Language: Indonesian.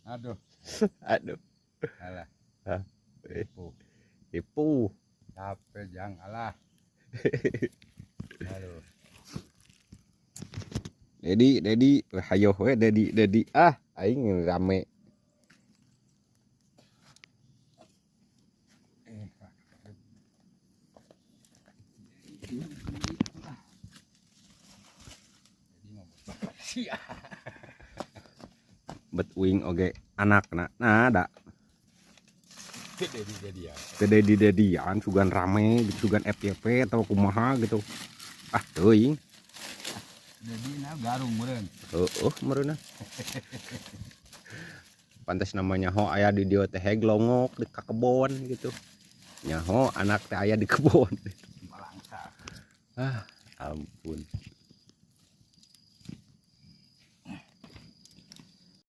Aduh, Aduh. alah, Hah, tipu, tipu. capek jang, alah, aduh, Dedi, hayo we Dedi. Ah, aing rame. Bet wing oge anakna. Nah, ada jadi ya. Dedian sugan rame, sugan FYP atau kumaha gitu. Ah, teuing. Jadi nah garung meureun. Mereuna. Pantes namanya ho aya di dieu teh glongok di kebon gitu. Nyaho anak teh aya di kebon. Malangsa. Ah, ampun.